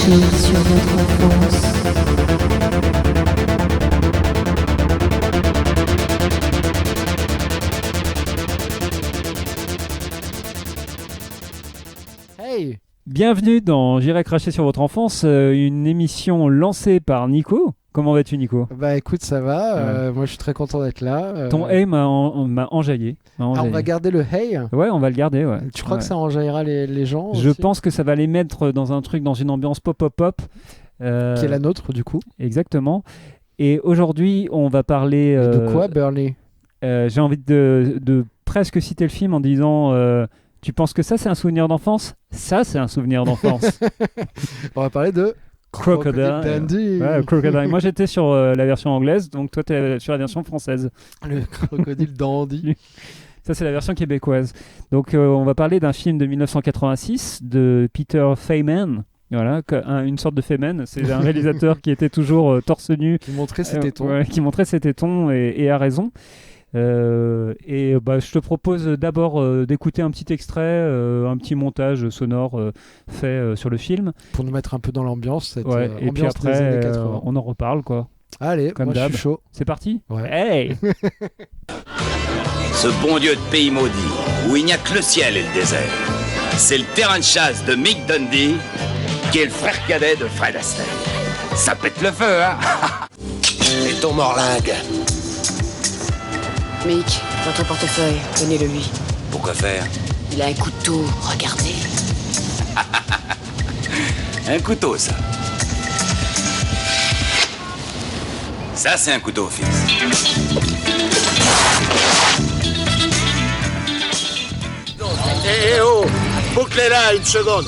cracher sur votre enfance. Hey! Bienvenue dans J'irai cracher sur votre enfance, une émission lancée par Nico. Comment vas-tu, Nico? Bah écoute, ça va. Moi, je suis très content d'être là. Ton hey m'a enjaillé. On va garder le hey. Ouais, on va le garder. Ouais. Tu crois que ça enjaillera les gens Je aussi pense que ça va les mettre dans un truc, dans une ambiance pop-pop-pop. Qui est la nôtre, du coup. Exactement. Et aujourd'hui, on va parler... de quoi, Burley? J'ai envie de presque citer le film en disant... tu penses que ça, c'est un souvenir d'enfance? Ça, c'est un souvenir d'enfance. On va parler de... Crocodile Dundee. Ouais, Crocodile. Moi, j'étais sur la version anglaise, donc toi, t'es sur la version française. Le crocodile Dundee. Ça, c'est la version québécoise. Donc, on va parler d'un film de 1986 de Peter Feynman. Voilà, une sorte de Feynman. C'est un réalisateur qui était toujours torse nu. Qui montrait ses tétons. Qui montrait ses tétons et a raison. Je te propose d'abord d'écouter un petit extrait, un petit montage sonore fait sur le film. Pour nous mettre un peu dans l'ambiance. Et ambiance puis après, des années 80. on en reparle, quoi. Allez, comme moi d'hab. je suis chaud. C'est parti? Ouais. Hey! Ce bon Dieu de pays maudit, où il n'y a que le ciel et le désert. C'est le terrain de chasse de Mick Dundee, qui est le frère cadet de Fred Astaire. Ça pète le feu, hein? Et ton morlingue? Mick, votre portefeuille, donnez-le lui. Pourquoi faire? Il a un couteau, regardez. Un couteau, ça. Ça, c'est un couteau fixe. Eh oh, bouclez-la une seconde.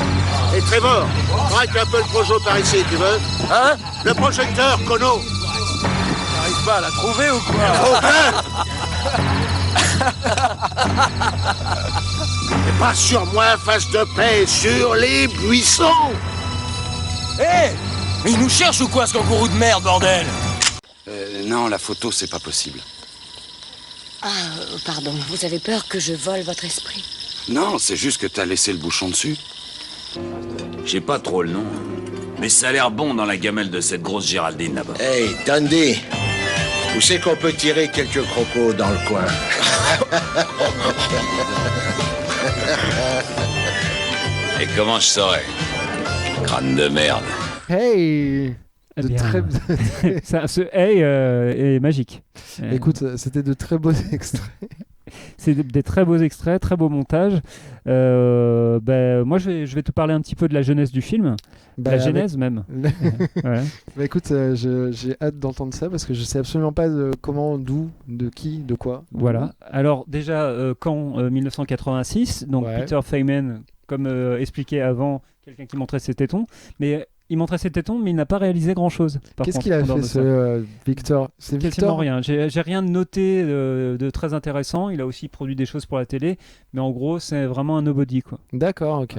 Et Trevor, braque un peu le projo par ici, tu veux? Hein? Le projecteur, Kono. T'arrives pas à la trouver ou quoi? Et pas sur moi, face de paix, sur les buissons. Hé! Mais il nous cherche ou quoi, ce kangourou de merde, bordel? Non, la photo, c'est pas possible. Pardon, vous avez peur que je vole votre esprit? Non, c'est juste que t'as laissé le bouchon dessus. J'ai pas trop le nom, mais ça a l'air bon dans la gamelle de cette grosse Géraldine là-bas. Hey, Dundee, où c'est qu'on peut tirer quelques crocos dans le coin? Et comment je saurais? Crâne de merde. Hey! Eh bien, ce hey est magique. Écoute, c'était de très beaux extraits. C'est des très beaux extraits, très beaux montages. Moi, je vais te parler un petit peu de la jeunesse du film. La genèse même. Ouais. Bah écoute, j'ai hâte d'entendre ça parce que je sais absolument pas de comment, d'où, de qui, de quoi. Voilà. Alors déjà, quand 1986, donc Ouais. Peter Feynman, comme expliqué avant, quelqu'un qui montrait ses tétons, mais il montrait ses tétons, mais il n'a pas réalisé grand-chose. Qu'est-ce qu'il a fait, ce Victor? C'est Quasiment Victor? rien. J'ai rien noté de très intéressant. Il a aussi produit des choses pour la télé, mais en gros, c'est vraiment un nobody, quoi. D'accord, ok.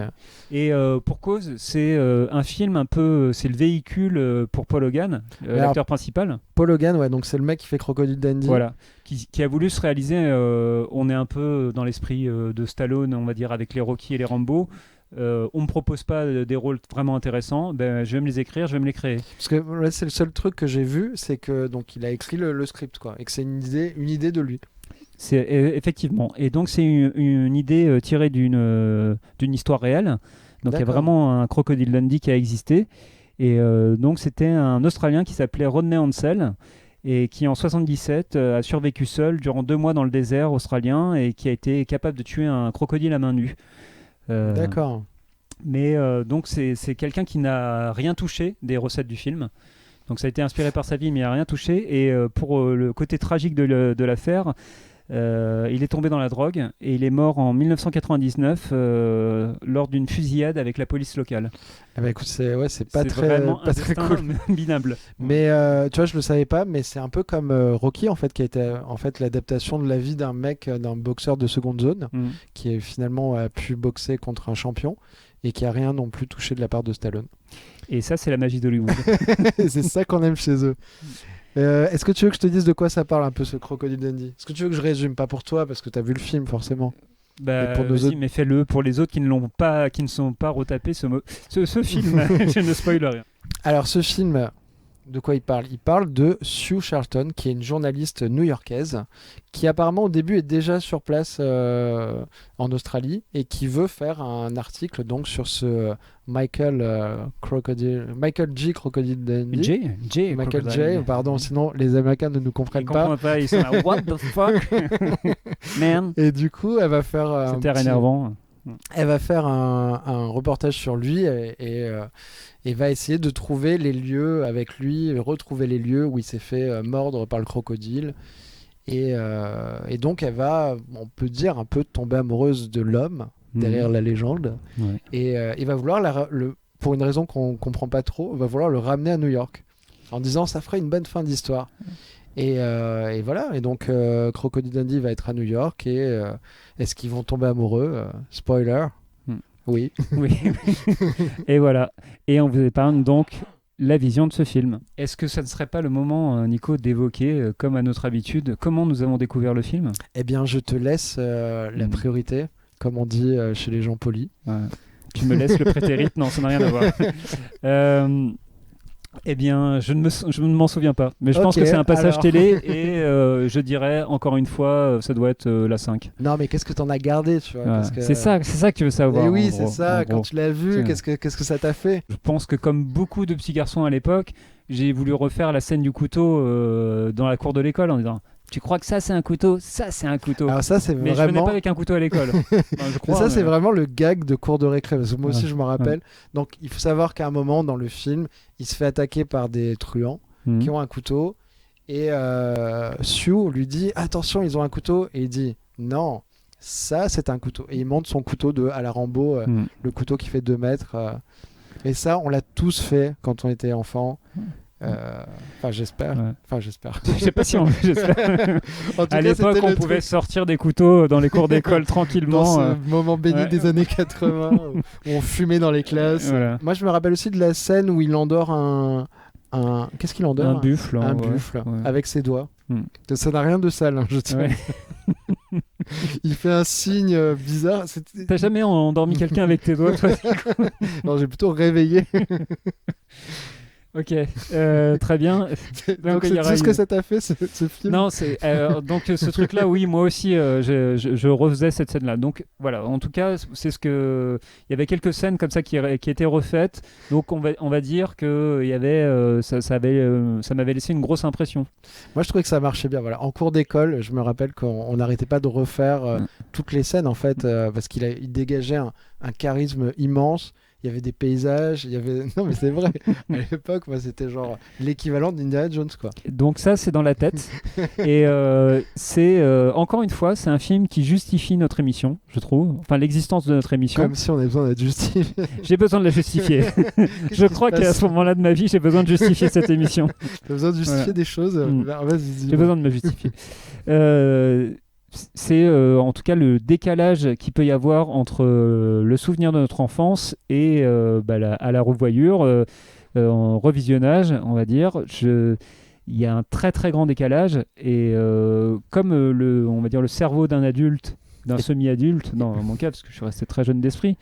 Et pour cause, c'est un film un peu... c'est le véhicule pour Paul Hogan, l'acteur principal. Paul Hogan, ouais, donc c'est le mec qui fait Crocodile Dundee. Voilà. Qui a voulu se réaliser... on est un peu dans l'esprit de Stallone, on va dire, avec les Rocky et les Rambo. On me propose pas des rôles vraiment intéressants, ben, je vais me les écrire, je vais me les créer. Parce que là, c'est le seul truc que j'ai vu, c'est que donc il a écrit le script, quoi, et que c'est une idée de lui. C'est effectivement. Et donc c'est une idée tirée d'une histoire réelle. Donc il y a vraiment un Crocodile Dundee qui a existé. Et donc c'était un Australien qui s'appelait Rodney Ansell et qui en 77 a survécu seul durant 2 mois dans le désert australien et qui a été capable de tuer un crocodile à main nue. D'accord. Mais donc c'est quelqu'un qui n'a rien touché des recettes du film. Donc ça a été inspiré par sa vie, mais il n'a rien touché. Et pour le côté tragique de l'affaire, il est tombé dans la drogue et il est mort en 1999 lors d'une fusillade avec la police locale. Ah bah écoute, c'est pas très vraiment pas très cool. Minable. Mais tu vois, je le savais pas, mais c'est un peu comme Rocky en fait, qui a été en fait l'adaptation de la vie d'un mec, d'un boxeur de seconde zone, qui finalement a pu boxer contre un champion et qui a rien non plus touché de la part de Stallone. Et ça, c'est la magie d'Hollywood. C'est ça qu'on aime chez eux. Est-ce que tu veux que je te dise de quoi ça parle un peu ce Crocodile Dundee? Est-ce que tu veux que je résume? Pas pour toi parce que tu as vu le film forcément. Pour nos autres... mais fais-le pour les autres qui ne sont pas retapés ce film. Je ne spoil rien. Alors ce film, de quoi il parle ? Il parle de Sue Charlton, qui est une journaliste new-yorkaise, qui apparemment au début est déjà sur place en Australie et qui veut faire un article donc sur ce Michael J. Crocodile Dundee. Michael J. Pardon, sinon les Américains ne nous comprennent pas. Ils sont là, what the fuck, man. Et du coup, elle va faire c'était énervant. Elle va faire un reportage sur lui et va essayer de trouver les lieux avec lui, retrouver les lieux où il s'est fait mordre par le crocodile. Et donc elle va, on peut dire, un peu tomber amoureuse de l'homme derrière la légende. Ouais. Et il va vouloir, pour une raison qu'on ne comprend pas trop, va vouloir le ramener à New York en disant ça ferait une bonne fin d'histoire. Et voilà, et donc Crocodile Dundee va être à New York et est-ce qu'ils vont tomber amoureux spoiler. Oui. Et voilà, et on vous épargne donc la vision de ce film. Est-ce que ça ne serait pas le moment, Nico, d'évoquer, comme à notre habitude, comment nous avons découvert le film ? Eh bien, je te laisse la priorité, comme on dit chez les gens polis. Ouais. Tu me laisses le prétérite ? Non, ça n'a rien à voir. Eh bien, je ne m'en souviens pas. Mais je pense que c'est un passage télé et je dirais, encore une fois, ça doit être la 5. Non, mais qu'est-ce que t'en as gardé, tu vois, parce que... C'est ça que tu veux savoir. Et oui, c'est ça. Quand tu l'as vu, qu'est-ce que ça t'a fait ? Je pense que comme beaucoup de petits garçons à l'époque, j'ai voulu refaire la scène du couteau dans la cour de l'école en disant... Tu crois que ça c'est un couteau ? Ça c'est un couteau. Alors ça c'est mais vraiment... je venais pas avec un couteau à l'école. Enfin, je crois, mais ça c'est vraiment le gag de cours de récré. Parce que moi aussi je me rappelle. Ouais. Donc il faut savoir qu'à un moment dans le film, il se fait attaquer par des truands qui ont un couteau. Et Sue lui dit attention, ils ont un couteau. Et il dit non, ça c'est un couteau. Et il monte son couteau à la Rambo, le couteau qui fait 2 mètres. Et ça on l'a tous fait quand on était enfant. Enfin, j'espère. Ouais. Enfin, j'espère. Je sais pas si on j'espère. À l'époque, on pouvait sortir des couteaux dans les cours d'école tranquillement. Dans ce moment béni des années 80 où on fumait dans les classes. Voilà. Moi, je me rappelle aussi de la scène où il endort un... Qu'est-ce qu'il endort ? Un buffle. Un buffle avec ses doigts. Ça n'a rien de sale, hein, je tiens. Il fait un signe bizarre. T'as jamais endormi quelqu'un avec tes doigts, toi ? Non, j'ai plutôt réveillé. Ok, très bien. Donc c'est tout ce que ça t'a fait, ce film ? Non, donc ce truc-là, oui, moi aussi, je refaisais cette scène-là. Donc voilà, en tout cas, c'est ce que... Il y avait quelques scènes comme ça qui étaient refaites. Donc on va dire que il y avait, ça m'avait laissé une grosse impression. Moi, je trouvais que ça marchait bien. Voilà. En cours d'école, je me rappelle qu'on n'arrêtait pas de refaire toutes les scènes, en fait, parce qu'il dégageait un charisme immense. Il y avait des paysages, non mais c'est vrai, à l'époque, moi, c'était genre l'équivalent d'Indiana Jones, quoi. Donc ça, c'est dans la tête. Et encore une fois, c'est un film qui justifie notre émission, je trouve. Enfin, l'existence de notre émission. Comme si on avait besoin d'être justifié. J'ai besoin de la justifier. Je crois qu'à ce moment-là de ma vie, j'ai besoin de justifier cette émission. T'as besoin de justifier des choses Vas-y. J'ai besoin de me justifier. C'est en tout cas le décalage qu'il peut y avoir entre le souvenir de notre enfance et à la revoyure, en revisionnage, on va dire. Il y a un très très grand décalage et comme on va dire le cerveau d'un adulte, d'un semi-adulte, dans mon cas, parce que je suis resté très jeune d'esprit.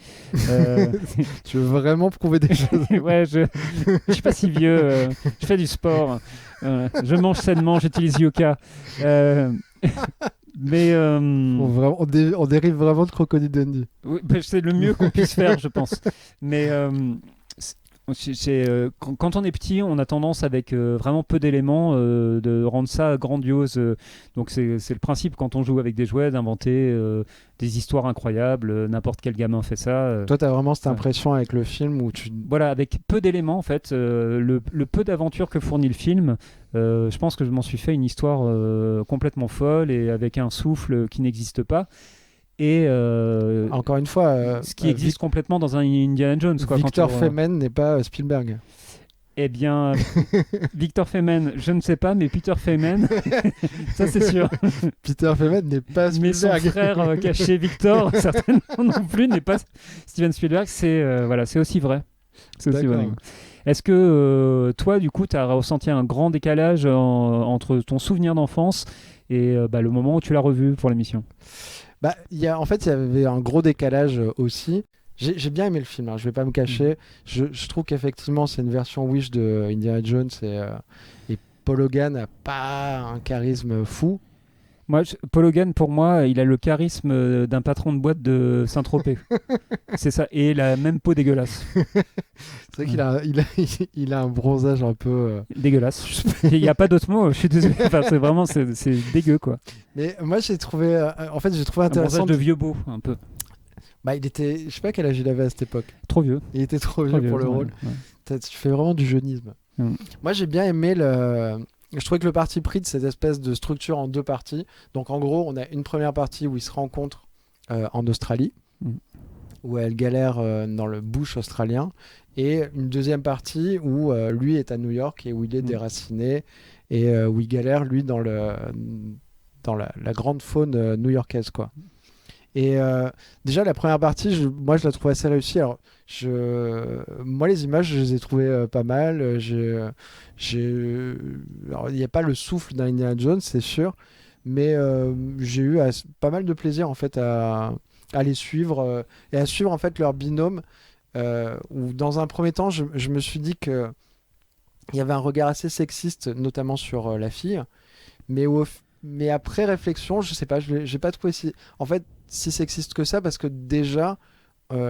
Tu veux vraiment prouver des choses ? Ouais, je suis pas si vieux, je fais du sport, je mange sainement, j'utilise Yoka. Mais on dérive vraiment de Crocodile Dundee. Oui, c'est le mieux qu'on puisse faire, je pense. Mais quand on est petit, on a tendance avec vraiment peu d'éléments de rendre ça grandiose. Donc c'est le principe quand on joue avec des jouets d'inventer des histoires incroyables. N'importe quel gamin fait ça. Toi, tu as vraiment cette impression avec le film où tu... Voilà, avec peu d'éléments en fait, le peu d'aventures que fournit le film. Je pense que je m'en suis fait une histoire complètement folle et avec un souffle qui n'existe pas. Et encore une fois, ce qui existe complètement dans un Indiana Jones. Quoi, Victor Feynman n'est pas Spielberg. Eh bien, Victor Feynman, je ne sais pas, mais Peter Feynman, ça c'est sûr. Peter Feynman n'est pas Spielberg. Mais son frère caché Victor, certainement non plus, n'est pas Steven Spielberg. C'est aussi vrai. C'est aussi vrai. Est-ce que toi, du coup, tu as ressenti un grand décalage entre ton souvenir d'enfance et le moment où tu l'as revu pour l'émission ? En fait, il y avait un gros décalage aussi. J'ai bien aimé le film, hein, je vais pas me cacher. Je trouve qu'effectivement, c'est une version Wish de Indiana Jones et Paul Hogan n'a pas un charisme fou. Moi, Paul Hogan, pour moi, il a le charisme d'un patron de boîte de Saint-Tropez. C'est ça, et la même peau dégueulasse. C'est vrai qu'il a un bronzage un peu... Dégueulasse. Il n'y a pas d'autre mot, je suis désolé. Enfin, c'est dégueu, quoi. Mais moi, j'ai trouvé intéressant... Un bronzage de vieux beau, un peu. Il était... Je sais pas quel âge il avait à cette époque. Trop vieux. Il était trop vieux pour le rôle. Ouais. Tu fais vraiment du jeunisme. Moi, j'ai bien aimé Je trouvais que le parti pris de cette espèce de structure en 2 parties. Donc en gros, on a une première partie où ils se rencontrent en Australie, où elle galère dans le bush australien, et une deuxième partie où lui est à New York et où il est déraciné et où il galère lui dans la grande faune new-yorkaise, quoi. Et déjà la première partie, moi je la trouve assez réussie. Alors moi les images je les ai trouvées pas mal. Alors il n'y a pas le souffle d'un Indiana Jones, c'est sûr, mais j'ai eu pas mal de plaisir en fait à les suivre et à suivre en fait leur binôme. Où dans un premier temps je me suis dit que il y avait un regard assez sexiste, notamment sur la fille, mais après réflexion, je sais pas, j'ai pas trouvé si sexiste que ça, parce que déjà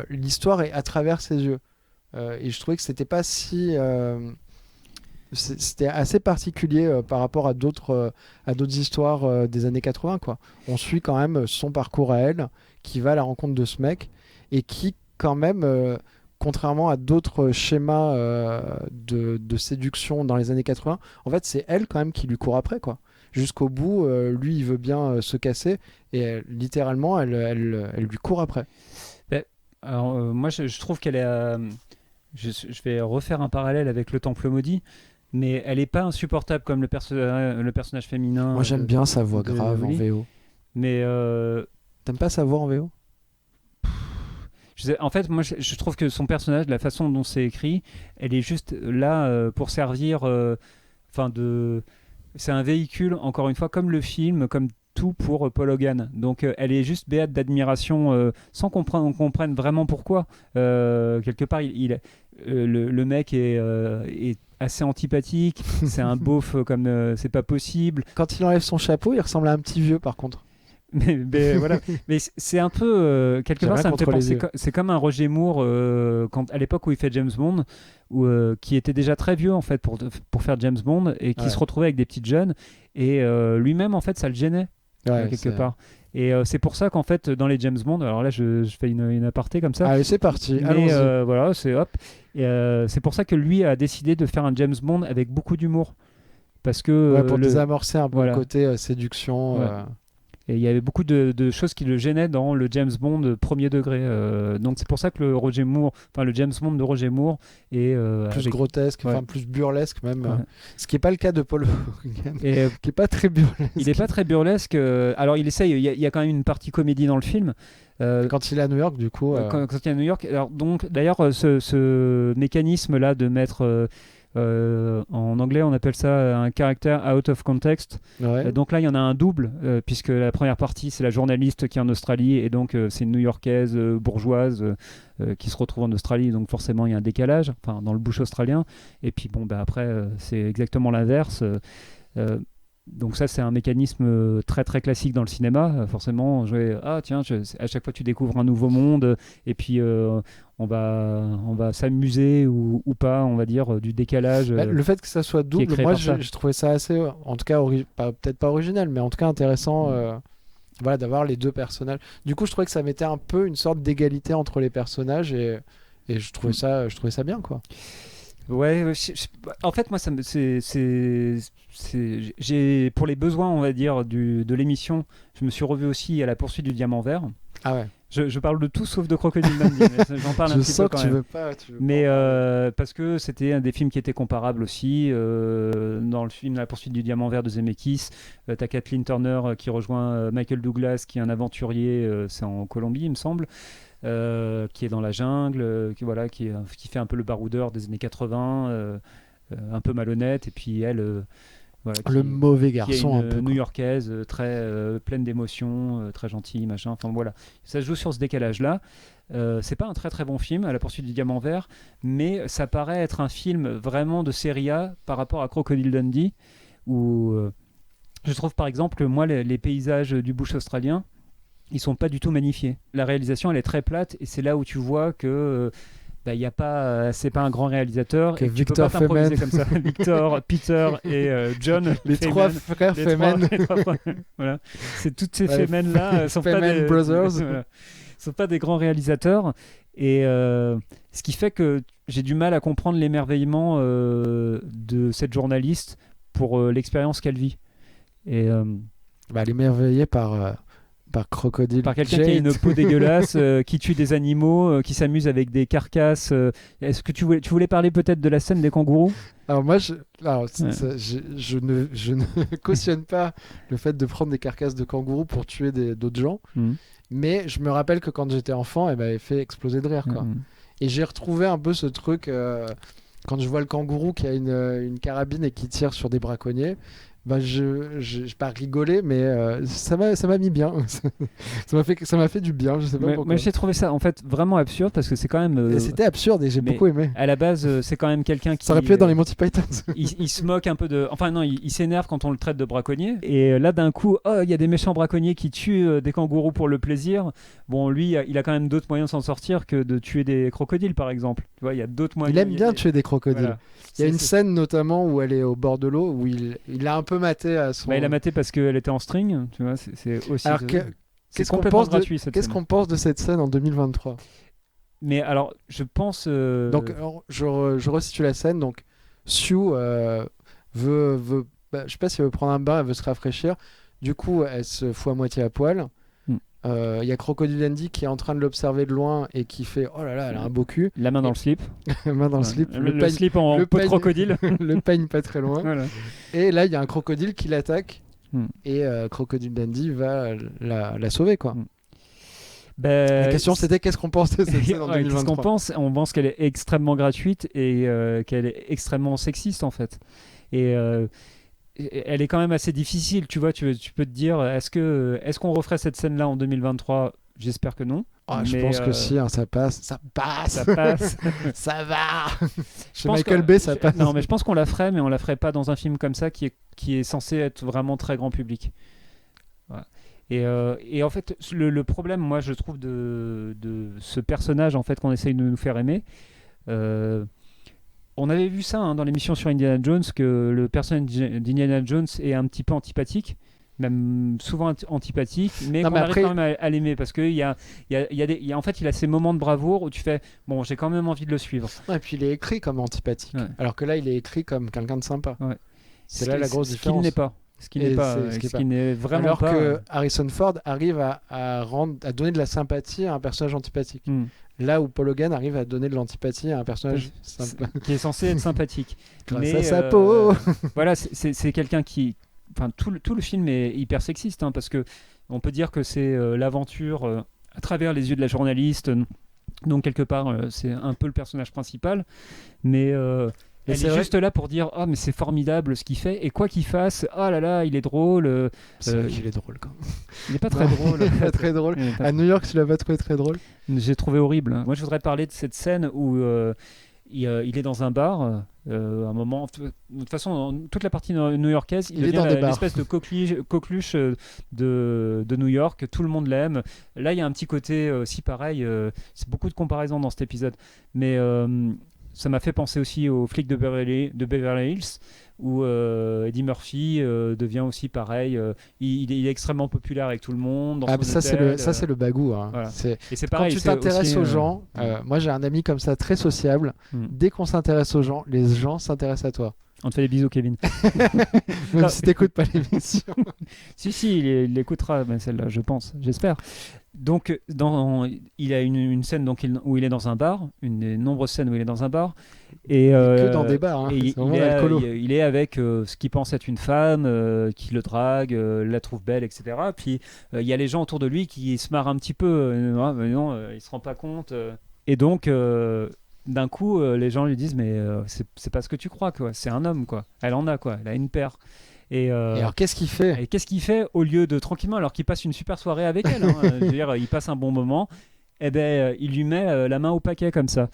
l'histoire est à travers ses yeux, et je trouvais que c'était pas si c'était assez particulier par rapport à d'autres histoires des années 80, quoi. On suit quand même son parcours à elle, qui va à la rencontre de ce mec et qui quand même contrairement à d'autres schémas de séduction dans les années 80, en fait c'est elle quand même qui lui court après, quoi. Jusqu'au bout, lui il veut bien se casser et littéralement elle lui court après. Alors moi je trouve qu'elle est je vais refaire un parallèle avec le Temple maudit, mais elle est pas insupportable comme le personnage féminin. Moi j'aime bien sa voix grave en VO. Mais t'aimes pas sa voix en VO? En fait, moi, je trouve que son personnage, la façon dont c'est écrit, elle est juste là pour servir. C'est un véhicule, encore une fois, comme le film, comme tout pour Paul Hogan. Donc, elle est juste béate d'admiration, sans qu'on comprenne vraiment pourquoi. Quelque part, le mec est assez antipathique. C'est un beauf comme c'est pas possible. Quand il enlève son chapeau, il ressemble à un petit vieux, par contre. Mais voilà, mais c'est un peu quelque part ça me fait penser, c'est comme un Roger Moore à l'époque où il fait James Bond, qui était déjà très vieux en fait pour faire James Bond et qui se retrouvait avec des petites jeunes et lui-même en fait ça le gênait quelque part. Et c'est pour ça qu'en fait dans les James Bond, alors là je fais une aparté comme ça. Allez, c'est parti. Mais voilà, c'est hop. Et c'est pour ça que lui a décidé de faire un James Bond avec beaucoup d'humour, parce que pour désamorcer un peu le côté séduction. Et il y avait beaucoup de choses qui le gênaient dans le James Bond premier degré. Donc c'est pour ça que le James Bond de Roger Moore est plus grotesque, plus burlesque même. Ce qui n'est pas le cas de Paul Hogan, qui n'est pas très burlesque. Il n'est pas très burlesque. Alors il essaye, il y a quand même une partie comédie dans le film. Quand il est à New York, du coup. Quand il est à New York. Alors, d'ailleurs, ce mécanisme-là de mettre... en anglais on appelle ça un character out of context, donc là il y en a un double, puisque la première partie c'est la journaliste qui est en Australie et donc c'est une New-Yorkaise bourgeoise qui se retrouve en Australie, donc forcément il y a un décalage dans le bush australien, et puis après c'est exactement l'inverse. Donc ça c'est un mécanisme très très classique dans le cinéma, forcément à chaque fois tu découvres un nouveau monde et puis on va s'amuser ou pas, on va dire, du décalage. Le fait que ça soit double, moi je trouvais ça assez, en tout cas peut-être pas original, mais en tout cas intéressant d'avoir les deux personnages. Du coup je trouvais que ça mettait un peu une sorte d'égalité entre les personnages et je trouvais ça bien, quoi. Ouais, en fait, moi, j'ai pour les besoins, on va dire, de l'émission, je me suis revu aussi à La Poursuite du Diamant Vert. Ah ouais. Je parle de tout sauf de Crocodile Dundee, mais j'en parle un petit peu quand même. Je sens que tu veux pas. Mais parce que c'était un des films qui était comparable aussi. Dans le film La Poursuite du Diamant Vert de Zemeckis, t'as Kathleen Turner qui rejoint Michael Douglas, qui est un aventurier, c'est en Colombie, il me semble. Qui est dans la jungle, qui fait un peu le baroudeur des années 80, un peu malhonnête, et puis elle Voilà, le mauvais garçon, qui est un peu. New-Yorkaise, très pleine d'émotions, très gentille, machin. Enfin voilà, ça se joue sur ce décalage-là. C'est pas un très très bon film, À la poursuite du diamant vert, mais ça paraît être un film vraiment de série A par rapport à Crocodile Dundee, où je trouve par exemple, moi, les paysages du bush australien, ils sont pas du tout magnifiés. La réalisation, elle est très plate, et c'est là où tu vois que y a pas, c'est pas un grand réalisateur, Que et Victor tu peux pas t'improviser Feynman. comme ça. Victor, Peter et John, Les trois frères Feynman. voilà. C'est toutes ces Ouais, Feynman-là sont pas Feynman des Brothers. voilà. Sont pas des grands réalisateurs, et ce qui fait que j'ai du mal à comprendre l'émerveillement de cette journaliste pour l'expérience qu'elle vit. Et Elle est émerveillée par Crocodile. par quelqu'un Jade. qui a une peau dégueulasse, qui tue des animaux, qui s'amuse avec des carcasses. Est-ce que tu voulais parler peut-être de la scène des kangourous ? Alors moi, je ne cautionne pas le fait de prendre des carcasses de kangourous pour tuer d'autres gens, mais je me rappelle que quand j'étais enfant, elle m'avait fait exploser de rire, quoi. Et j'ai retrouvé un peu ce truc quand je vois le kangourou qui a une carabine et qui tire sur des braconniers. Je pas rigolé, mais ça m'a mis bien. ça m'a fait du bien, je sais pas pourquoi. Moi j'ai trouvé ça en fait vraiment absurde, parce que c'est quand même C'était absurde et j'ai beaucoup aimé. À la base, c'est quand même quelqu'un qui Ça aurait pu être dans les Monty Python. il se moque un peu de, enfin non, il s'énerve quand on le traite de braconnier, et là d'un coup, il y a des méchants braconniers qui tuent des kangourous pour le plaisir. Bon, lui, il a quand même d'autres moyens de s'en sortir que de tuer des crocodiles, par exemple. Tu vois, il y a d'autres moyens. Il aime bien tuer des crocodiles. Voilà. Il y a une scène notamment où elle est au bord de l'eau, où il a un peu maté à son... il a maté parce qu'elle était en string, tu vois, c'est aussi... Alors, qu'est-ce qu'on pense de cette scène en 2023 ? Mais alors, je pense... Donc, je resitue la scène. Donc, Sue veut je sais pas si elle veut prendre un bain, elle veut se rafraîchir. Du coup, elle se fout à moitié à poil. Il y a Crocodile Dundee qui est en train de l'observer de loin et qui fait oh là là, elle a un beau cul. La main dans le slip. La main dans le slip. Le slip en peau de crocodile. Le peigne pas très loin. Voilà. Et là, il y a un crocodile qui l'attaque. Et Crocodile Dundee va la sauver, quoi. La question c'était qu'est-ce qu'on pense de cette scène en 2023 ? Qu'est-ce qu'on pense ? On pense qu'elle est extrêmement gratuite et qu'elle est extrêmement sexiste, en fait. Et elle est quand même assez difficile, tu vois. Tu peux te dire, est-ce qu'on referait cette scène-là en 2023 ? J'espère que non. Je pense que si, ça passe. Ça passe. Ça va. Chez Michael Bay, ça passe. Non, mais je pense qu'on la ferait, mais on la ferait pas dans un film comme ça qui est censé être vraiment très grand public. Voilà. Et en fait, le problème, moi, je trouve de ce personnage en fait qu'on essaye de nous faire aimer. On avait vu ça dans l'émission sur Indiana Jones, que le personnage d'Indiana Jones est un petit peu antipathique, même souvent antipathique, mais qu'on arrive quand même à l'aimer, parce qu'il en fait, il a ces moments de bravoure où tu fais bon, j'ai quand même envie de le suivre. Et puis il est écrit comme antipathique, alors que là, il est écrit comme quelqu'un de sympa. Ouais. C'est là la grosse différence. Ce qui n'est vraiment alors pas. Alors que Harrison Ford arrive à donner de la sympathie à un personnage antipathique. Là où Paul Hogan arrive à donner de l'antipathie à un personnage qui est censé être sympathique. Grâce à sa peau. Voilà, c'est quelqu'un qui... Enfin, tout le film est hyper sexiste, parce que on peut dire que c'est l'aventure à travers les yeux de la journaliste. Donc, quelque part, c'est un peu le personnage principal. Mais... elle est juste là pour dire mais c'est formidable ce qu'il fait, et quoi qu'il fasse, oh là là, il est drôle. C'est vrai qu'il est drôle quand même. Il n'est pas très drôle. Il n'est pas très drôle. À New York, tu l'as pas trouvé très drôle ? J'ai trouvé horrible. Moi, je voudrais parler de cette scène où il est dans un bar. Un moment, de toute façon, dans toute la partie new-yorkaise, il devient l'espèce de coqueluche de New York. Tout le monde l'aime. Là, il y a un petit côté aussi pareil. C'est beaucoup de comparaisons dans cet épisode, mais ça m'a fait penser aussi aux flics de Beverly Hills, où Eddie Murphy devient aussi pareil. Il est extrêmement populaire avec tout le monde. Ça, c'est le bagou. Voilà. Et c'est pareil, quand tu t'intéresses aux gens, moi j'ai un ami comme ça, très sociable. Dès qu'on s'intéresse aux gens, les gens s'intéressent à toi. On te fait des bisous, Kevin. Même si t'écoutes pas l'émission. si, il l'écoutera, celle-là, je pense, j'espère. Donc, il a une scène où il est dans un bar, une des nombreuses scènes où il est dans un bar. Et que dans des bars, c'est vraiment alcoolo. Il est avec ce qu'il pense être une femme, qui le drague, la trouve belle, etc. Puis il y a les gens autour de lui qui se marrent un petit peu. Mais non, il se rend pas compte. Et donc... d'un coup, les gens lui disent mais c'est pas ce que tu crois, quoi. C'est un homme, quoi. Elle en a, quoi. Elle a une paire. Et alors qu'est-ce qu'il fait ? Et qu'est-ce qu'il fait au lieu de tranquillement, alors qu'il passe une super soirée avec elle, hein, je veux dire, il passe un bon moment, il lui met la main au paquet comme ça.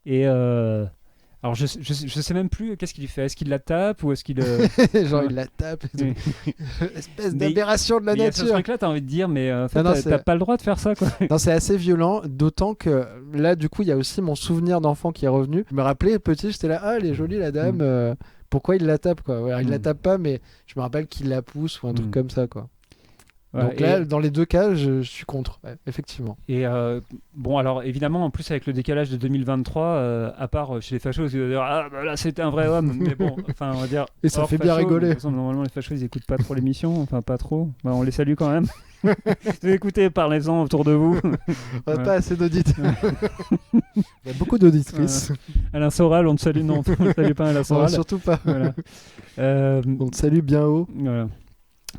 Et alors je sais même plus qu'est-ce qu'il fait. Est-ce qu'il la tape ou est-ce qu'il genre il la tape et tout. Espèce d'aberration de la nature. Il y a ce truc-là, t'as envie de dire, mais en fait, t'as pas le droit de faire ça, quoi. Non, c'est assez violent, d'autant que là, du coup, il y a aussi mon souvenir d'enfant qui est revenu. Je me rappelais petit, j'étais là, elle est jolie la dame. Pourquoi il la tape, quoi? Alors, il la tape pas, mais je me rappelle qu'il la pousse ou un truc comme ça, quoi. Ouais, donc là, dans les deux cas, je suis contre, effectivement. Et bon, alors évidemment, en plus avec le décalage de 2023, à part chez les fachos, ils vont dire là c'était un vrai homme, mais bon, enfin on va dire. Et ça fait bien rigoler. Normalement, les fachos ils écoutent pas trop l'émission, enfin pas trop. Bah, on les salue quand même. Vous écoutez, parlez-en autour de vous. On n'a pas assez d'auditeurs. Il y a beaucoup d'auditrices. Alain Soral, on te salue, non, on ne salue pas Alain Soral. Surtout pas. Voilà. On te salue bien haut. Voilà.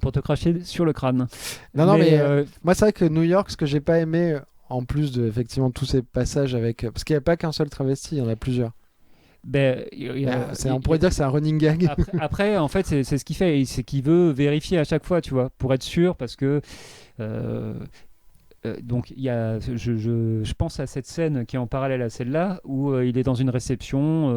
Pour te cracher sur le crâne. Non, mais moi, c'est vrai que New York, ce que j'ai pas aimé, en plus de effectivement tous ces passages avec. Parce qu'il n'y a pas qu'un seul travesti, il y en a plusieurs. On pourrait dire que c'est un running gag. Après, en fait, c'est ce qu'il fait. C'est qu'il veut vérifier à chaque fois, tu vois, pour être sûr, parce que. Donc, il y a, je pense à cette scène qui est en parallèle à celle-là, où il est dans une réception,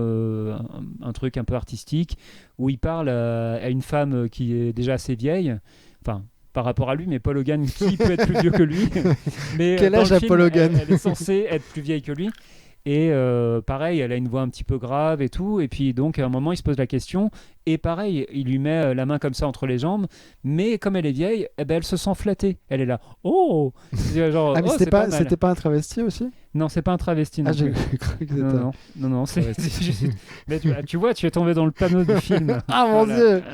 un truc un peu artistique, où il parle à une femme qui est déjà assez vieille, enfin, par rapport à lui, mais Paul Hogan, qui peut être plus vieux que lui. Mais quel âge a Paul Hogan ? Elle est censée être plus vieille que lui. Et pareil, elle a une voix un petit peu grave et tout. Et puis donc, à un moment, il se pose la question. Et pareil, il lui met la main comme ça entre les jambes. Mais comme elle est vieille, elle se sent flattée. Elle est là. Oh genre, mais c'était pas un travesti aussi ? Non, c'est pas un travesti. J'ai cru que c'était non, c'est juste... Mais tu vois, tu es tombé dans le panneau du film. Ah mon Dieu !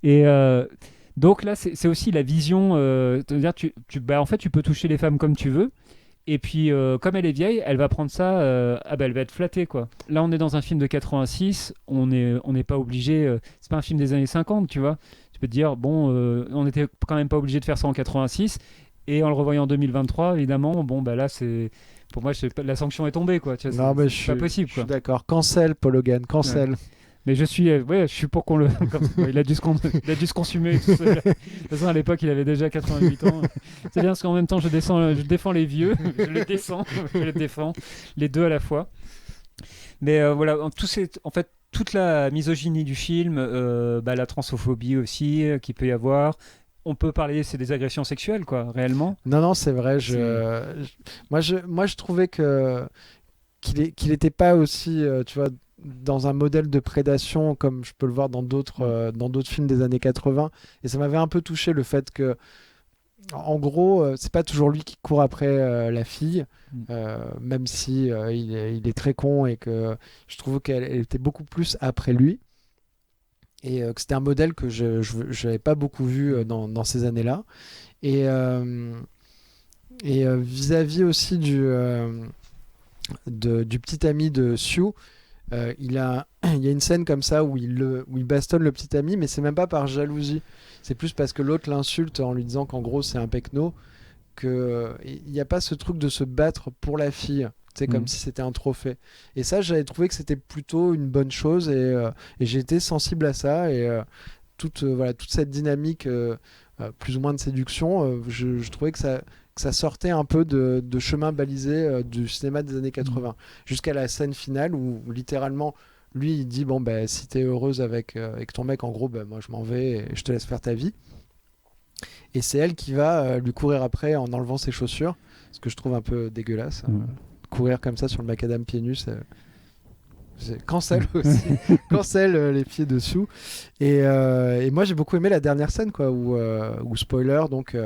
Et donc là, c'est aussi la vision. C'est-à-dire, en fait, tu peux toucher les femmes comme tu veux. Et puis, comme elle est vieille, elle va prendre ça, elle va être flattée, quoi. Là, on est dans un film de 86, on n'est pas obligé, c'est pas un film des années 50, tu vois. Tu peux te dire, bon, on n'était quand même pas obligé de faire ça en 86, et en le revoyant en 2023, évidemment, bon, bah là, pour moi, la sanction est tombée, quoi. Tu vois, non, mais c'est pas possible, quoi. Je suis d'accord. Cancel, Paul Hogan, cancel. Ouais. Mais je suis pour qu'on le. Il a dû se consumer. De toute façon, à l'époque, il avait déjà 88 ans. C'est bien parce qu'en même temps, je défends les vieux, je les défends, les deux à la fois. Mais voilà, en fait, toute la misogynie du film, la transphobie aussi qu'il peut y avoir. On peut parler, c'est des agressions sexuelles, quoi, réellement. Non, c'est vrai. Moi, je trouvais qu'il n'était pas aussi, tu vois, dans un modèle de prédation comme je peux le voir dans d'autres films des années 80, et ça m'avait un peu touché le fait que en gros c'est pas toujours lui qui court après la fille, même si il est très con, et que je trouve qu'elle était beaucoup plus après lui, et que c'était un modèle que je n'avais pas beaucoup vu dans ces années-là, et vis-à-vis aussi du petit ami de Sue. Il y a une scène comme ça où il bastonne le petit ami, mais c'est même pas par jalousie, c'est plus parce que l'autre l'insulte en lui disant qu'en gros c'est un pecno, qu'il n'y a pas ce truc de se battre pour la fille, c'est comme si c'était un trophée. Et ça, j'avais trouvé que c'était plutôt une bonne chose, et j'ai été sensible à ça, et toute cette dynamique plus ou moins de séduction, je trouvais que ça sortait un peu de chemin balisé du cinéma des années 80, jusqu'à la scène finale où littéralement lui il dit bon ben si t'es heureuse avec ton mec, en gros ben moi je m'en vais et je te laisse faire ta vie, et c'est elle qui va lui courir après en enlevant ses chaussures, ce que je trouve un peu dégueulasse, courir comme ça sur le macadam pieds nus, c'est cancel aussi. Cancel les pieds dessous, et moi j'ai beaucoup aimé la dernière scène, quoi, où spoiler, donc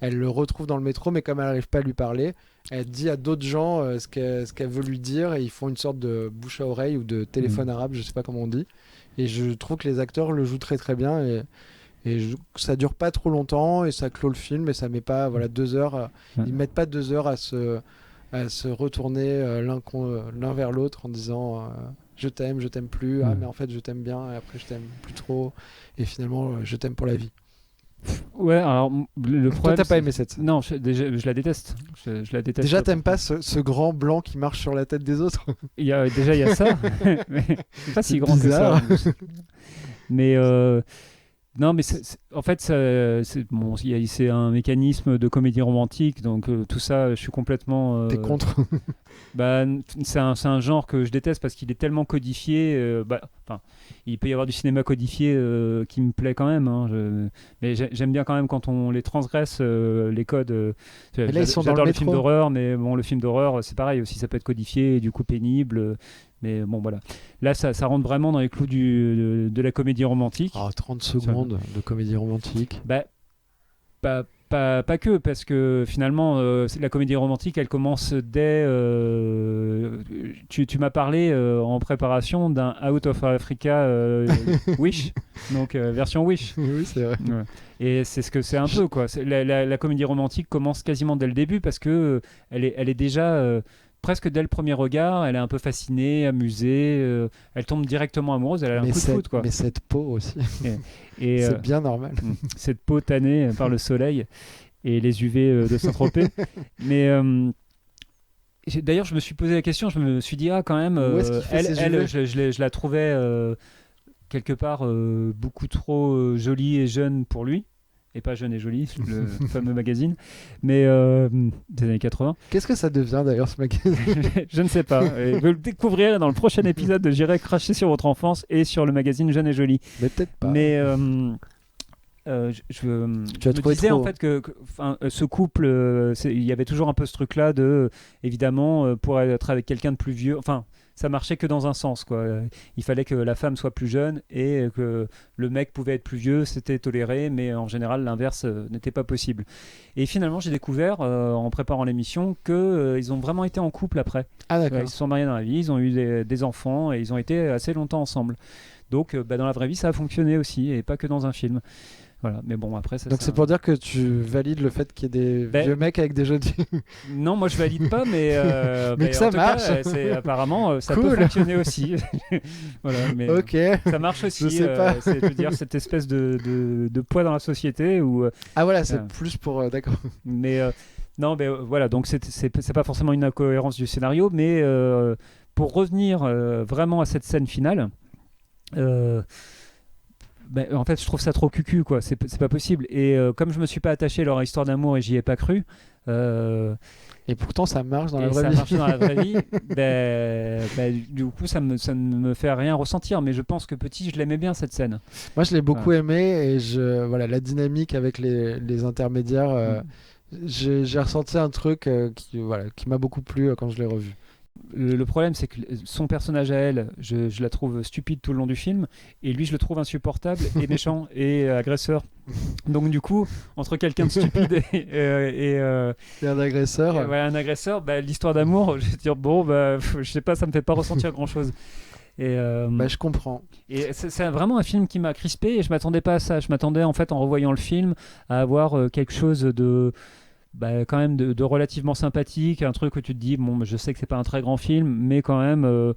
elle le retrouve dans le métro, mais comme elle n'arrive pas à lui parler, elle dit à d'autres gens ce qu'elle veut lui dire, et ils font une sorte de bouche à oreille ou de téléphone arabe, je sais pas comment on dit, et je trouve que les acteurs le jouent très très bien, et ça dure pas trop longtemps, et ça clôt le film, et ça met pas 2 heures, ils mettent pas 2 heures à se retourner l'un vers l'autre en disant je t'aime plus, mais en fait je t'aime bien, et après je t'aime plus trop, et finalement je t'aime pour la vie. Ouais, alors le problème. Toi, t'as pas aimé cette scène ? Non, je la déteste. Je la déteste. Déjà, t'aimes pas ce grand blanc qui marche sur la tête des autres ? Il y a ça, mais c'est pas si grand bizarre que ça. Mais Non, mais en fait, c'est un mécanisme de comédie romantique, donc tout ça, je suis complètement... T'es contre? C'est un genre que je déteste parce qu'il est tellement codifié. Il peut y avoir du cinéma codifié qui me plaît quand même. Hein, mais j'aime bien quand même quand on les transgresse, les codes. J'adore les films d'horreur, mais bon, le film d'horreur, c'est pareil aussi, ça peut être codifié et du coup pénible. Mais bon, voilà. Là, ça rentre vraiment dans les clous de la comédie romantique. 30 secondes de comédie romantique. Pas que, parce que finalement, la comédie romantique, elle commence dès... Tu m'as parlé en préparation d'un Out of Africa Wish, donc version Wish. Oui, c'est vrai. Ouais. Et c'est ce que c'est un peu, quoi. La comédie romantique commence quasiment dès le début, parce que elle est déjà... presque dès le premier regard, elle est un peu fascinée, amusée, elle tombe directement amoureuse, elle a un coup de foot, quoi. Mais cette peau aussi, et c'est bien normal. Cette peau tannée par le soleil et les UV de Saint-Tropez. Mais d'ailleurs, je me suis posé la question, je me suis dit, quand même, je la trouvais quelque part beaucoup trop jolie et jeune pour lui. Et pas Jeune et Jolie, le fameux magazine, mais des années 80. Qu'est-ce que ça devient d'ailleurs ce magazine? Je ne sais pas. Et vous le découvrirez dans le prochain épisode de J'irai cracher sur votre enfance et sur le magazine Jeune et Jolie. Mais peut-être pas. Mais je me disais en fait que ce couple, il y avait toujours un peu ce truc-là de, évidemment, pour être avec quelqu'un de plus vieux, enfin, ça marchait que dans un sens, quoi. Il fallait que la femme soit plus jeune et que le mec pouvait être plus vieux, c'était toléré, mais en général l'inverse n'était pas possible. Et finalement j'ai découvert en préparant l'émission qu'ils ont vraiment été en couple après. Ah d'accord. Ils se sont mariés dans la vie, ils ont eu des enfants et ils ont été assez longtemps ensemble. Donc dans la vraie vie ça a fonctionné aussi et pas que dans un film. Voilà, mais bon après ça. Donc c'est pour dire que tu valides le fait qu'il y ait des vieux mecs avec des jeunes filles. Non, moi je valide pas, mais mais que ça marche. Apparemment ça peut fonctionner aussi. Voilà, mais ok. Ça marche aussi. Je sais pas. Je veux dire cette espèce de poids dans la société où. Ah voilà, c'est plus pour d'accord. Mais non, mais voilà, donc c'est pas forcément une incohérence du scénario, mais pour revenir vraiment à cette scène finale. En fait, je trouve ça trop cucu, quoi. C'est pas possible. Et comme je me suis pas attaché à leur histoire d'amour et j'y ai pas cru. Et pourtant, ça marche dans la vraie vie. Ça marche dans la vraie vie. Du coup, ça ne me fait rien ressentir. Mais je pense que petit, je l'aimais bien cette scène. Moi, je l'ai beaucoup aimé et la dynamique avec les intermédiaires. J'ai ressenti un truc qui m'a beaucoup plu quand je l'ai revu. Le problème, c'est que son personnage à elle, je la trouve stupide tout le long du film, et lui, je le trouve insupportable et méchant et agresseur. Donc du coup, entre quelqu'un de stupide et un agresseur, l'histoire d'amour, je vais dire je sais pas, ça me fait pas ressentir grand chose. Et je comprends. Et c'est vraiment un film qui m'a crispé et je m'attendais pas à ça. Je m'attendais en fait en revoyant le film à avoir quelque chose de quand même de relativement sympathique, un truc où tu te dis je sais que c'est pas un très grand film, mais quand même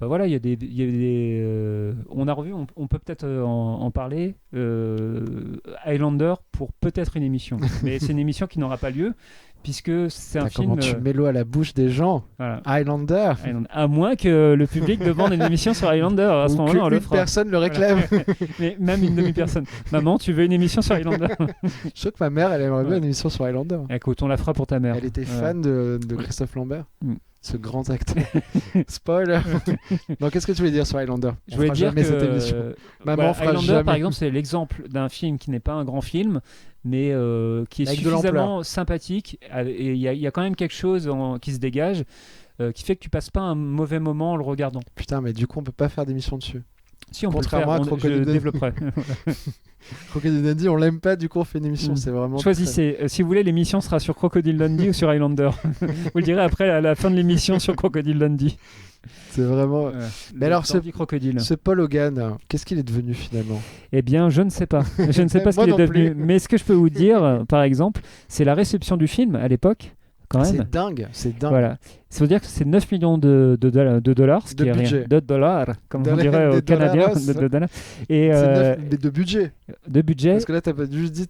il y a des on a revu, on peut peut-être en parler, Highlander pour peut-être une émission, mais c'est une émission qui n'aura pas lieu puisque c'est un film. Comment tu mets l'eau à la bouche des gens. Voilà. Highlander. À moins que le public demande une émission sur Highlander, à ce moment-là on le fera. Personne le réclame. Voilà. Mais même une demi-personne. Maman, tu veux une émission sur Highlander? Je sais que ma mère, elle aimerait bien une émission sur Highlander. Écoute, on la fera pour ta mère. Elle était fan de Christophe Lambert. Ce grand acteur. Spoiler. Donc, qu'est-ce que tu voulais dire sur Highlander? Je voulais dire que Maman fera Highlander, jamais. par exemple, c'est l'exemple d'un film qui n'est pas un grand film, mais qui est suffisamment sympathique. Et il y a quand même quelque chose qui se dégage, qui fait que tu passes pas un mauvais moment en le regardant. Putain, mais du coup, on peut pas faire d'émission dessus. Si, on peut le faire. Je le développerai. Crocodile Dundee, on l'aime pas, du coup on fait une émission, c'est vraiment... Choisissez, si vous voulez, l'émission sera sur Crocodile Dundee ou sur Highlander. Vous le direz après à la fin de l'émission sur Crocodile Dundee. C'est vraiment... Mais alors ce Paul Hogan, qu'est-ce qu'il est devenu finalement? Eh bien, je ne sais pas. Je ne sais pas ce qu'il est devenu. Mais ce que je peux vous dire, par exemple, c'est la réception du film à l'époque. Quand même. C'est dingue. Voilà. Ça veut dire que c'est 9 millions de dollars, ce qui est rien. De dollars, comme on dirait aux Canadiens. De dollars. Et c'est de budget. De budget. Parce que là, t'as juste dit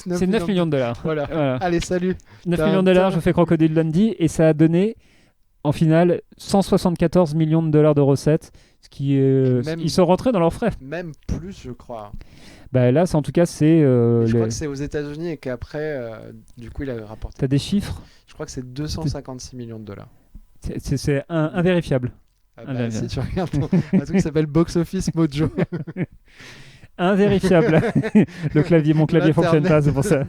9 c'est 9 millions de dollars. Voilà. Allez, salut. 9 millions de dollars, je fais Crocodile Dundee, et ça a donné, en finale, 174 millions de dollars de recettes, ce qui est... Ils sont rentrés dans leurs frais. Même plus, je crois. Bah là, en tout cas, c'est. Je crois que c'est aux États-Unis et qu'après, du coup, il a rapporté. T'as des chiffres ? Je crois que c'est 256 millions de dollars. C'est invérifiable. Si tu regardes un truc qui s'appelle Box Office Mojo. Invérifiable. Mon clavier fonctionne pas, c'est pour ça.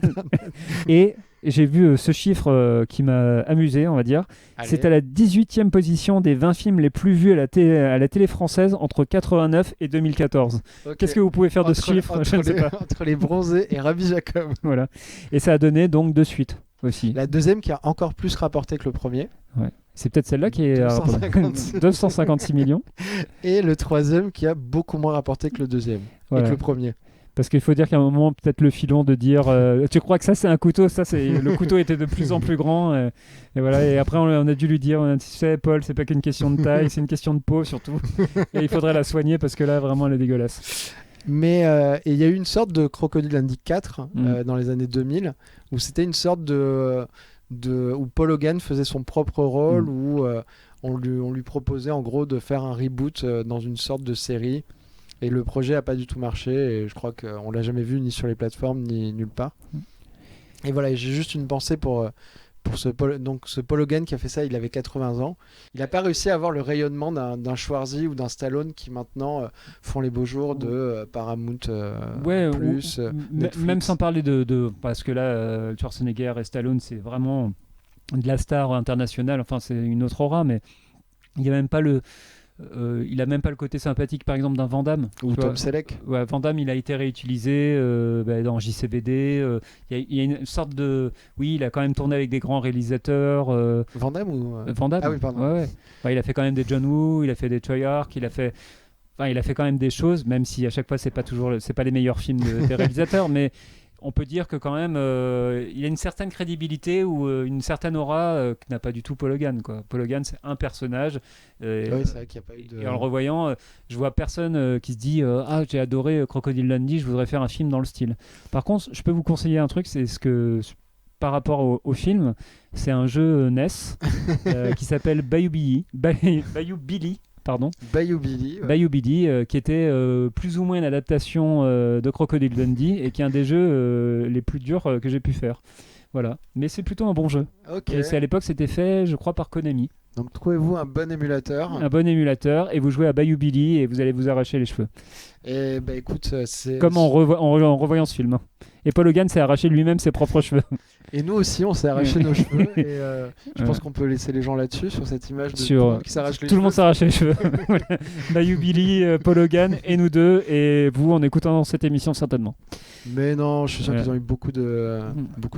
Et j'ai vu ce chiffre qui m'a amusé, on va dire. Allez. C'est à la 18e position des 20 films les plus vus à la télé française entre 89 et 2014. Okay. Qu'est-ce que vous pouvez faire de ce chiffre ? Je ne sais pas. Entre Les Bronzés et Rabbi Jacob. Voilà. Et ça a donné donc 2 suites aussi. La deuxième qui a encore plus rapporté que le premier. Ouais. C'est peut-être celle-là qui est 256 millions. Et le troisième qui a beaucoup moins rapporté que le deuxième et que le premier. Parce qu'il faut dire qu'à un moment, peut-être le filon de dire tu crois que ça c'est un couteau, le couteau était de plus en plus grand. Et voilà. Et après, on a dû lui dire tu sais, Paul, c'est pas qu'une question de taille, c'est une question de peau surtout. Et il faudrait la soigner parce que là, vraiment, elle est dégueulasse. Mais il y a eu une sorte de Crocodile Dundee 4 dans les années 2000 où c'était une sorte où Paul Hogan faisait son propre rôle, où on lui proposait en gros de faire un reboot dans une sorte de série. Et le projet n'a pas du tout marché et je crois qu'on l'a jamais vu ni sur les plateformes ni nulle part. Et voilà, j'ai juste une pensée pour ce Paul Hogan qui a fait ça, il avait 80 ans. Il n'a pas réussi à avoir le rayonnement d'un Schwarzy ou d'un Stallone qui maintenant font les beaux jours de Paramount Plus. Même sans parler parce que là, Schwarzenegger et Stallone, c'est vraiment de la star internationale. Enfin, c'est une autre aura, mais il n'y a même pas il a même pas le côté sympathique par exemple d'un Van Damme ou Tom Selleck. Ouais, Van Damme il a été réutilisé dans JCVD. Il y a une sorte de il a quand même tourné avec des grands réalisateurs. Van Damme ou Van Damme. Ah oui, pardon. Ouais. Il a fait quand même des John Woo, il a fait des Treyarch, il a fait quand même des choses, même si à chaque fois c'est pas les meilleurs films des réalisateurs, mais on peut dire que quand même il a une certaine crédibilité ou une certaine aura que n'a pas du tout Paul Hogan, quoi. Paul Hogan, c'est un personnage. Oui, c'est vrai qu'il n'y a pas eu de... Et en le revoyant, je vois personne qui se dit j'ai adoré Crocodile Dundee, je voudrais faire un film dans le style. Par contre, je peux vous conseiller un truc, c'est par rapport au film, c'est un jeu NES qui s'appelle Bayou Billy. Bayou Billy, ouais. Bayou Billy, qui était plus ou moins une adaptation de Crocodile Dundee et qui est un des jeux les plus durs que j'ai pu faire. Voilà. Mais c'est plutôt un bon jeu. Okay. Et à l'époque, c'était fait, je crois, par Konami. Donc trouvez-vous un bon émulateur. Un bon émulateur et vous jouez à Bayou Billy et vous allez vous arracher les cheveux. Et bah écoute, c'est... Comme en revoyant ce film. Et Paul Hogan s'est arraché lui-même ses propres cheveux. Et nous aussi, on s'est arraché nos cheveux. Et je pense qu'on peut laisser les gens là-dessus, sur cette image de tout le monde qui s'arrache les cheveux. Tout le monde s'arrache les cheveux. Bayou Billy, Paul Hogan et nous deux. Et vous, en écoutant cette émission, certainement. Mais non, je suis sûr qu'ils ont eu beaucoup de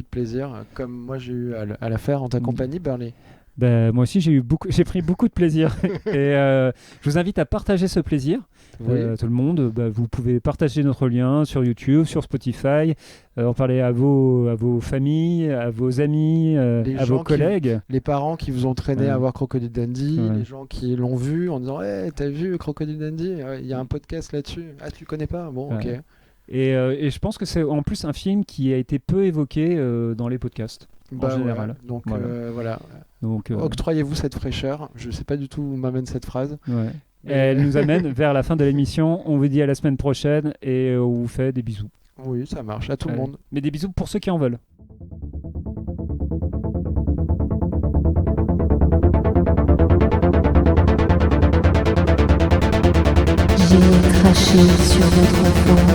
plaisir. Comme moi, j'ai eu à la faire en ta compagnie, Burley. Moi aussi, j'ai pris beaucoup de plaisir. Et je vous invite à partager ce plaisir. Oui. Tout le monde, vous pouvez partager notre lien sur YouTube, sur Spotify, en parler à vos familles, à vos amis, à vos collègues. Les parents qui vous ont traîné à voir Crocodile Dundee, les gens qui l'ont vu en disant t'as vu Crocodile Dundee ? Il y a un podcast là-dessus. Ah, tu connais pas ? Bon, ok. Et je pense que c'est en plus un film qui a été peu évoqué dans les podcasts. En général. Ouais. Donc voilà. Donc, octroyez-vous cette fraîcheur. Je sais pas du tout où m'amène cette phrase. Ouais. Elle nous amène vers la fin de l'émission. On vous dit à la semaine prochaine et on vous fait des bisous. Oui, ça marche. À tout le monde. Mais des bisous pour ceux qui en veulent. J'ai craché sur votre enfance.